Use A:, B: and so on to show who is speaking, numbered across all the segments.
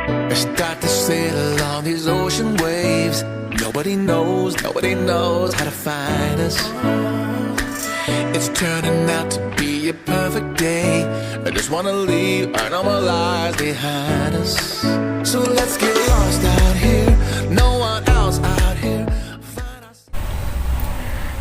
A: Start to sail along these ocean waves. Nobody knows how to find us. It's turning out to be a perfect day. I just wanna leave our normal lives behind us. So let's get lost out here. No one else out here.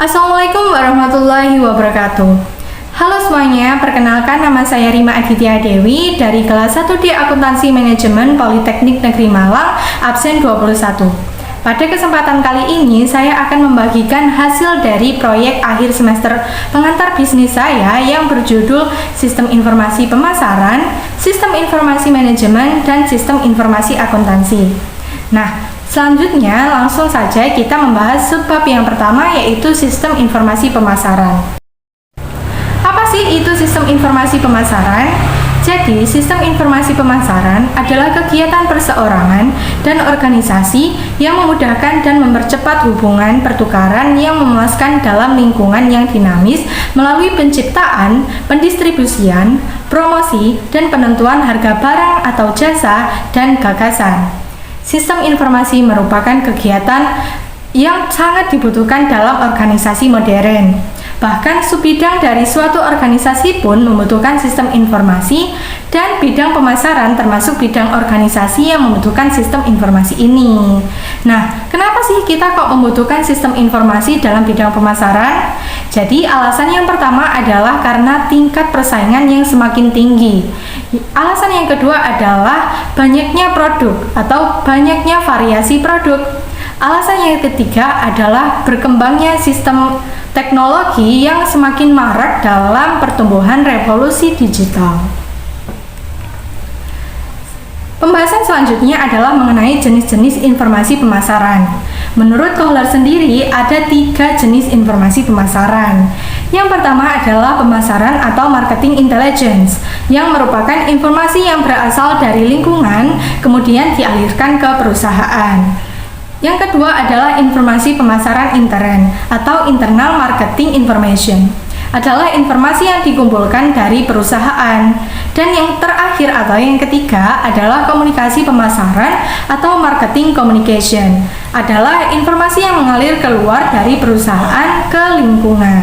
B: Assalamualaikum warahmatullahi wabarakatuh. Halo semuanya, perkenalkan nama saya Rima Aditya Dewi dari kelas 1D Akuntansi Manajemen Politeknik Negeri Malang, absen 21. Pada kesempatan kali ini saya akan membagikan hasil dari proyek akhir semester pengantar bisnis saya yang berjudul Sistem Informasi Pemasaran, Sistem Informasi Manajemen, dan Sistem Informasi Akuntansi. Nah, selanjutnya langsung saja kita membahas subbab yang pertama, yaitu Sistem Informasi Pemasaran. Apa sih itu sistem informasi pemasaran? Jadi, sistem informasi pemasaran adalah kegiatan perseorangan dan organisasi yang memudahkan dan mempercepat hubungan pertukaran yang memuaskan dalam lingkungan yang dinamis melalui penciptaan, pendistribusian, promosi, dan penentuan harga barang atau jasa dan gagasan. Sistem informasi merupakan kegiatan yang sangat dibutuhkan dalam organisasi modern. Bahkan subbidang dari suatu organisasi pun membutuhkan sistem informasi, dan bidang pemasaran termasuk bidang organisasi yang membutuhkan sistem informasi ini. Nah, kenapa sih kita kok membutuhkan sistem informasi dalam bidang pemasaran? Jadi, alasan yang pertama adalah karena tingkat persaingan yang semakin tinggi. Alasan yang kedua adalah banyaknya produk atau banyaknya variasi produk. Alasan yang ketiga adalah berkembangnya sistem teknologi yang semakin marak dalam pertumbuhan revolusi digital. Pembahasan selanjutnya adalah mengenai jenis-jenis informasi pemasaran. Menurut Kohler sendiri, ada 3 jenis informasi pemasaran. Yang pertama adalah pemasaran atau marketing intelligence, yang merupakan informasi yang berasal dari lingkungan, kemudian dialirkan ke perusahaan. Yang kedua adalah informasi pemasaran intern atau internal marketing information, adalah informasi yang dikumpulkan dari perusahaan. Dan yang terakhir atau yang ketiga adalah komunikasi pemasaran atau marketing communication, adalah informasi yang mengalir keluar dari perusahaan ke lingkungan.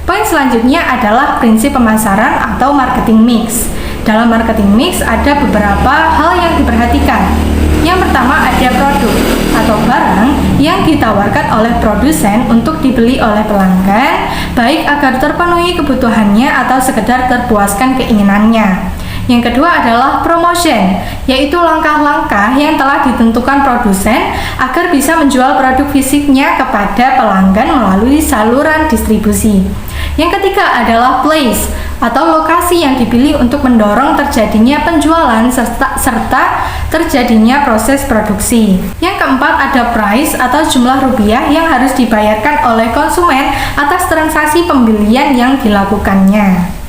B: Poin selanjutnya adalah prinsip pemasaran atau marketing mix. Dalam marketing mix ada beberapa hal yang diperhatikan. Yang pertama ada produk atau barang yang ditawarkan oleh produsen untuk dibeli oleh pelanggan, baik agar terpenuhi kebutuhannya atau sekedar terpuaskan keinginannya. Yang kedua adalah promotion, yaitu langkah-langkah yang telah ditentukan produsen agar bisa menjual produk fisiknya kepada pelanggan melalui saluran distribusi. Yang ketiga adalah place atau lokasi yang dipilih untuk mendorong terjadinya penjualan serta terjadinya proses produksi. Yang keempat ada price atau jumlah rupiah yang harus dibayarkan oleh konsumen atas transaksi pembelian yang dilakukannya.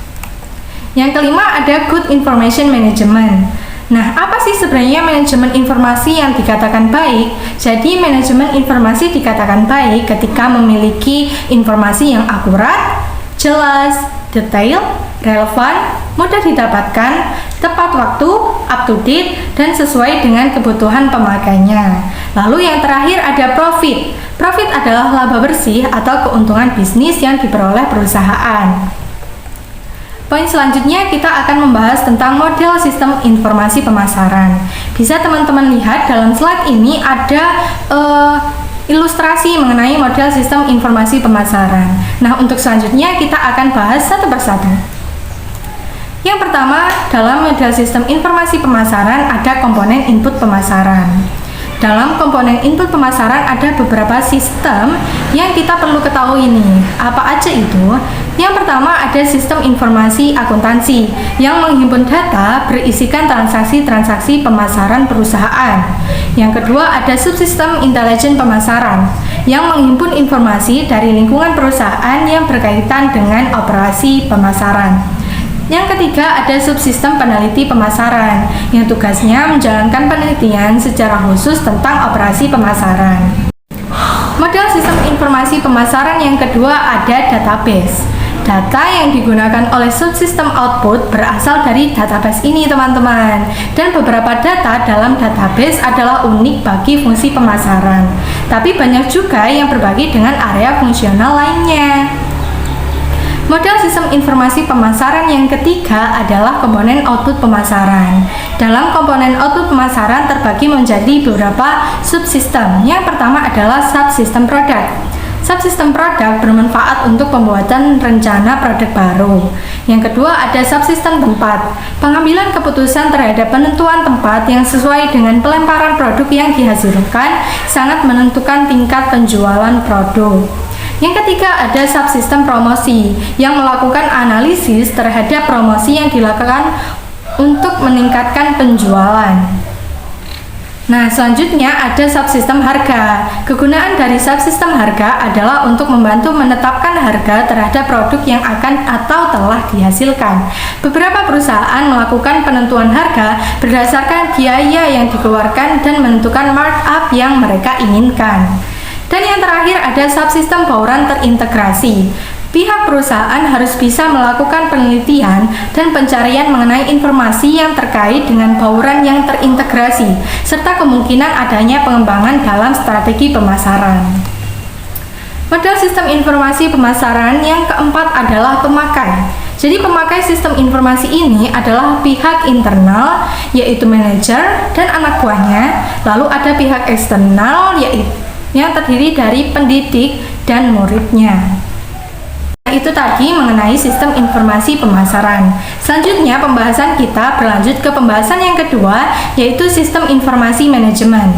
B: Yang kelima ada good information management. Nah, apa sih sebenarnya manajemen informasi yang dikatakan baik? Jadi, manajemen informasi dikatakan baik ketika memiliki informasi yang akurat, jelas, detail, relevan, mudah didapatkan, tepat waktu, up to date, dan sesuai dengan kebutuhan pemakainya. Lalu yang terakhir ada profit. Profit adalah laba bersih atau keuntungan bisnis yang diperoleh perusahaan. Poin selanjutnya kita akan membahas tentang model sistem informasi pemasaran. Bisa teman-teman lihat dalam slide ini ada ilustrasi mengenai model sistem informasi pemasaran. Nah, untuk selanjutnya kita akan bahas satu persatu. Yang pertama, dalam model sistem informasi pemasaran ada komponen input pemasaran. Dalam komponen input pemasaran ada beberapa sistem yang kita perlu ketahui nih. Apa aja itu? Yang pertama ada sistem informasi akuntansi yang menghimpun data berisikan transaksi-transaksi pemasaran perusahaan. Yang kedua ada subsistem intelijen pemasaran yang menghimpun informasi dari lingkungan perusahaan yang berkaitan dengan operasi pemasaran. Yang ketiga ada subsistem peneliti pemasaran yang tugasnya menjalankan penelitian secara khusus tentang operasi pemasaran. Model sistem informasi pemasaran yang kedua ada database. Data yang digunakan oleh subsistem output berasal dari database ini, teman-teman. Dan beberapa data dalam database adalah unik bagi fungsi pemasaran. Tapi banyak juga yang berbagi dengan area fungsional lainnya. Model sistem informasi pemasaran yang ketiga adalah komponen output pemasaran. Dalam komponen output pemasaran terbagi menjadi beberapa subsistem. Yang pertama adalah subsistem produk. Subsistem produk bermanfaat untuk pembuatan rencana produk baru. Yang kedua ada subsistem tempat. Pengambilan keputusan terhadap penentuan tempat yang sesuai dengan pelemparan produk yang dihasilkan sangat menentukan tingkat penjualan produk. Yang ketiga ada subsistem promosi yang melakukan analisis terhadap promosi yang dilakukan untuk meningkatkan penjualan. Nah, selanjutnya ada subsistem harga. Kegunaan dari subsistem harga adalah untuk membantu menetapkan harga terhadap produk yang akan atau telah dihasilkan. Beberapa perusahaan melakukan penentuan harga berdasarkan biaya yang dikeluarkan dan menentukan markup yang mereka inginkan. Dan yang terakhir ada subsistem bauran terintegrasi. Pihak perusahaan harus bisa melakukan penelitian dan pencarian mengenai informasi yang terkait dengan bauran yang terintegrasi, serta kemungkinan adanya pengembangan dalam strategi pemasaran. Model sistem informasi pemasaran yang keempat adalah pemakai. Jadi pemakai sistem informasi ini adalah pihak internal, yaitu manajer dan anak buahnya, lalu ada pihak eksternal, yaitu yang terdiri dari pendidik dan muridnya. Itu tadi mengenai sistem informasi pemasaran. Selanjutnya pembahasan kita berlanjut ke pembahasan yang kedua, yaitu sistem informasi manajemen.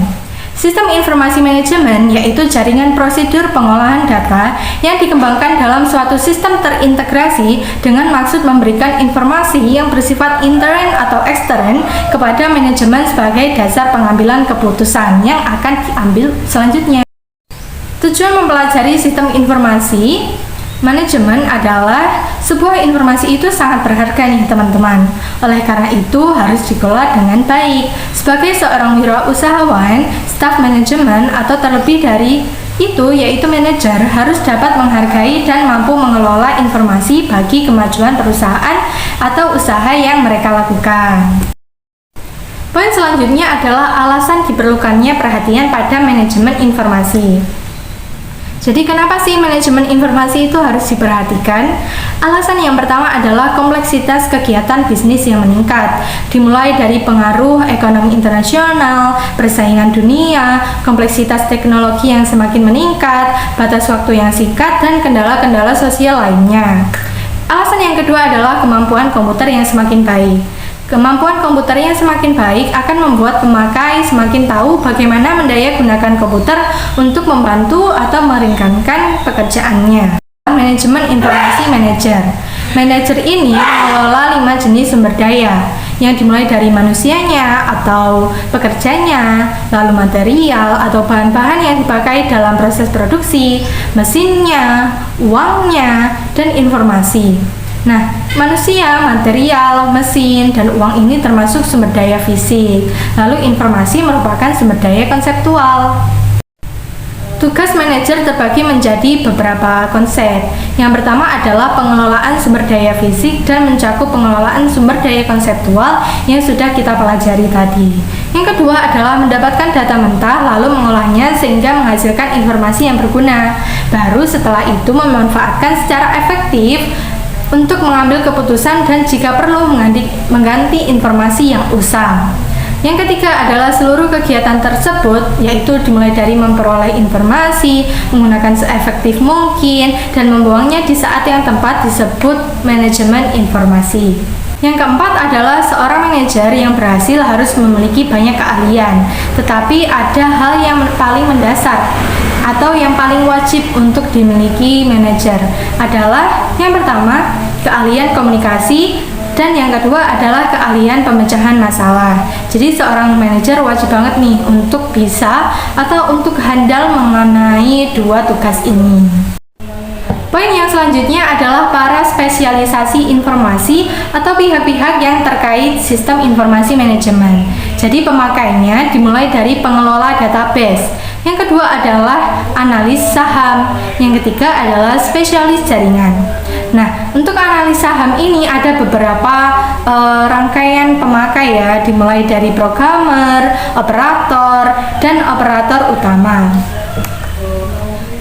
B: Sistem informasi manajemen yaitu jaringan prosedur pengolahan data yang dikembangkan dalam suatu sistem terintegrasi dengan maksud memberikan informasi yang bersifat intern atau ekstern kepada manajemen sebagai dasar pengambilan keputusan yang akan diambil selanjutnya. Tujuan mempelajari sistem informasi manajemen adalah sebuah informasi itu sangat berharga nih teman-teman. Oleh karena itu harus dikelola dengan baik. Sebagai seorang wirausahawan, staf manajemen atau terlebih dari itu yaitu manajer harus dapat menghargai dan mampu mengelola informasi bagi kemajuan perusahaan atau usaha yang mereka lakukan. Poin selanjutnya adalah alasan diperlukannya perhatian pada manajemen informasi. Jadi kenapa sih manajemen informasi itu harus diperhatikan? Alasan yang pertama adalah kompleksitas kegiatan bisnis yang meningkat, dimulai dari pengaruh ekonomi internasional, persaingan dunia, kompleksitas teknologi yang semakin meningkat, batas waktu yang singkat, dan kendala-kendala sosial lainnya. Alasan yang kedua adalah kemampuan komputer yang semakin baik. Kemampuan komputer yang semakin baik akan membuat pemakai semakin tahu bagaimana mendaya gunakan komputer untuk membantu atau meringankan pekerjaannya. Manajemen informasi manajer. Manajer ini mengelola 5 jenis sumber daya yang dimulai dari manusianya atau pekerjanya, lalu material atau bahan-bahan yang dipakai dalam proses produksi, mesinnya, uangnya, dan informasi. Nah, manusia, material, mesin, dan uang ini termasuk sumber daya fisik. Lalu informasi merupakan sumber daya konseptual. Tugas manajer terbagi menjadi beberapa konsep. Yang pertama adalah pengelolaan sumber daya fisik dan mencakup pengelolaan sumber daya konseptual yang sudah kita pelajari tadi. Yang kedua adalah mendapatkan data mentah lalu mengolahnya sehingga menghasilkan informasi yang berguna. Baru setelah itu memanfaatkan secara efektif untuk mengambil keputusan dan jika perlu mengganti informasi yang usang. Yang ketiga adalah seluruh kegiatan tersebut yaitu dimulai dari memperoleh informasi, menggunakan seefektif mungkin, dan membuangnya di saat yang tepat disebut manajemen informasi. Yang keempat adalah seorang manajer yang berhasil harus memiliki banyak keahlian, tetapi ada hal yang paling mendasar atau yang paling wajib untuk dimiliki manajer adalah yang pertama, keahlian komunikasi, dan yang kedua adalah keahlian pemecahan masalah. Jadi seorang manajer wajib banget nih untuk bisa atau untuk handal mengenai dua tugas ini. Poin yang selanjutnya adalah para spesialisasi informasi atau pihak-pihak yang terkait sistem informasi manajemen. Jadi pemakainya dimulai dari pengelola database. Yang kedua adalah analis saham. Yang ketiga adalah spesialis jaringan. Nah, Untuk analisa saham ini ada beberapa rangkaian pemakai ya, dimulai dari programmer, operator, dan operator utama.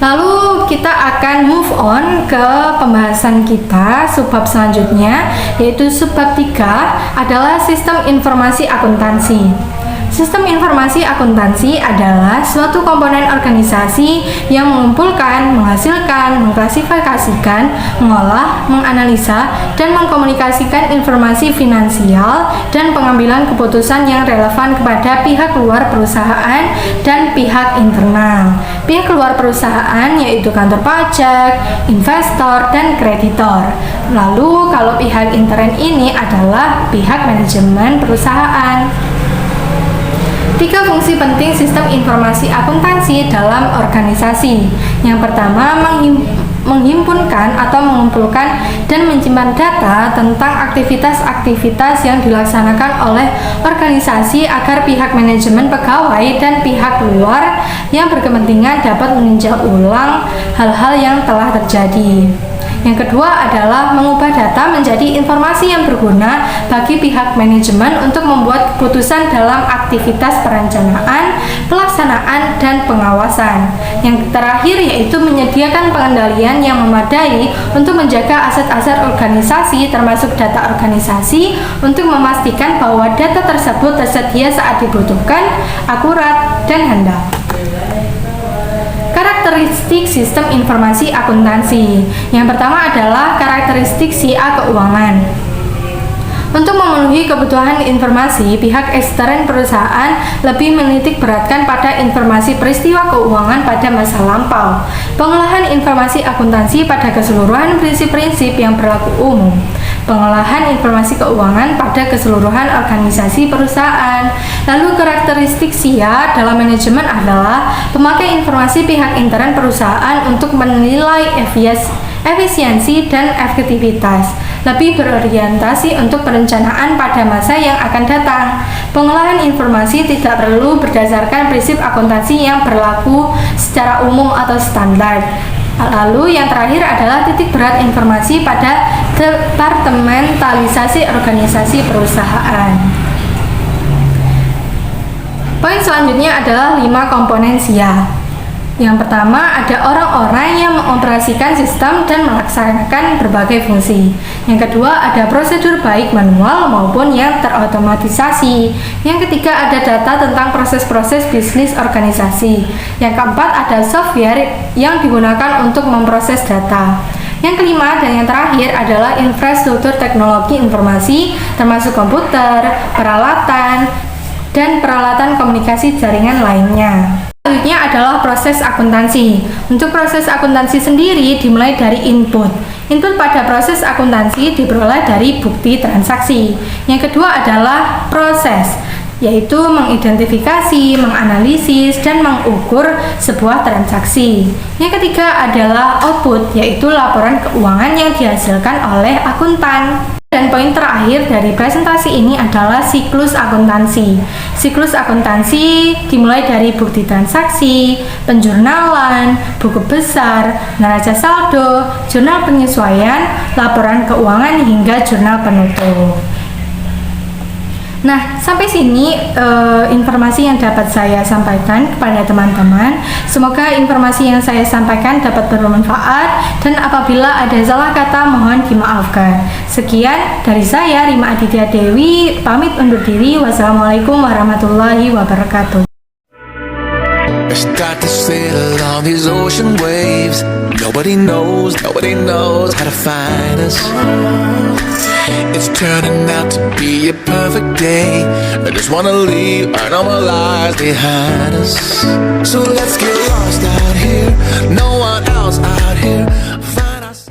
B: Lalu kita akan move on ke pembahasan kita subbab selanjutnya, yaitu subbab 3 adalah sistem informasi akuntansi. Sistem informasi akuntansi adalah suatu komponen organisasi yang mengumpulkan, menghasilkan, mengklasifikasikan, mengolah, menganalisa, dan mengkomunikasikan informasi finansial dan pengambilan keputusan yang relevan kepada pihak luar perusahaan dan pihak internal. Pihak luar perusahaan yaitu kantor pajak, investor, dan kreditor. Lalu kalau pihak intern ini adalah pihak manajemen perusahaan. 3 fungsi penting sistem informasi akuntansi dalam organisasi. Yang pertama, menghimpunkan atau mengumpulkan dan menyimpan data tentang aktivitas-aktivitas yang dilaksanakan oleh organisasi agar pihak manajemen pegawai dan pihak luar yang berkepentingan dapat meninjau ulang hal-hal yang telah terjadi. Yang kedua adalah mengubah data menjadi informasi yang berguna bagi pihak manajemen untuk membuat keputusan dalam aktivitas perencanaan, pelaksanaan, dan pengawasan. Yang terakhir yaitu menyediakan pengendalian yang memadai untuk menjaga aset-aset organisasi termasuk data organisasi untuk memastikan bahwa data tersebut tersedia saat dibutuhkan, akurat, dan handal. Karakteristik sistem informasi akuntansi. Yang pertama adalah karakteristik SIA keuangan. Untuk memenuhi kebutuhan informasi, pihak ekstern perusahaan lebih menitik beratkan pada informasi peristiwa keuangan pada masa lampau. Pengolahan informasi akuntansi pada keseluruhan prinsip-prinsip yang berlaku umum. Pengolahan informasi keuangan pada keseluruhan organisasi perusahaan. Lalu karakteristik SIA dalam manajemen adalah pemakai informasi pihak intern perusahaan untuk menilai efisiensi dan efektivitas, lebih berorientasi untuk perencanaan pada masa yang akan datang. Pengolahan informasi tidak perlu berdasarkan prinsip akuntansi yang berlaku secara umum atau standar. Lalu yang terakhir adalah titik berat informasi pada departementalisasi organisasi perusahaan. Poin selanjutnya adalah 5 komponen SIA. Yang pertama ada orang-orang yang mengoperasikan sistem dan melaksanakan berbagai fungsi. Yang kedua ada prosedur baik manual maupun yang terotomatisasi. Yang ketiga ada data tentang proses-proses bisnis organisasi. Yang keempat ada software yang digunakan untuk memproses data. Yang kelima dan yang terakhir adalah infrastruktur teknologi informasi termasuk komputer, peralatan, dan peralatan komunikasi jaringan lainnya. Selanjutnya adalah proses akuntansi. Untuk proses akuntansi sendiri dimulai dari input. Input pada proses akuntansi diperoleh dari bukti transaksi. Yang kedua adalah proses, yaitu mengidentifikasi, menganalisis, dan mengukur sebuah transaksi. Yang ketiga adalah output, yaitu laporan keuangan yang dihasilkan oleh akuntan. Dan poin terakhir dari presentasi ini adalah siklus akuntansi. Siklus akuntansi dimulai dari bukti transaksi, penjurnalan, buku besar, neraca saldo, jurnal penyesuaian, laporan keuangan, hingga jurnal penutup. Nah, sampai sini informasi yang dapat saya sampaikan kepada teman-teman. Semoga informasi yang saya sampaikan dapat bermanfaat dan apabila ada salah kata mohon dimaafkan. Sekian dari saya, Rima Aditya Dewi, pamit undur diri. Wassalamualaikum warahmatullahi wabarakatuh.
A: I start to sail on these ocean waves. Nobody knows how to find us. It's turning out to be a perfect day. I just wanna leave our normal lives behind us. So let's get lost out here, no one else out here.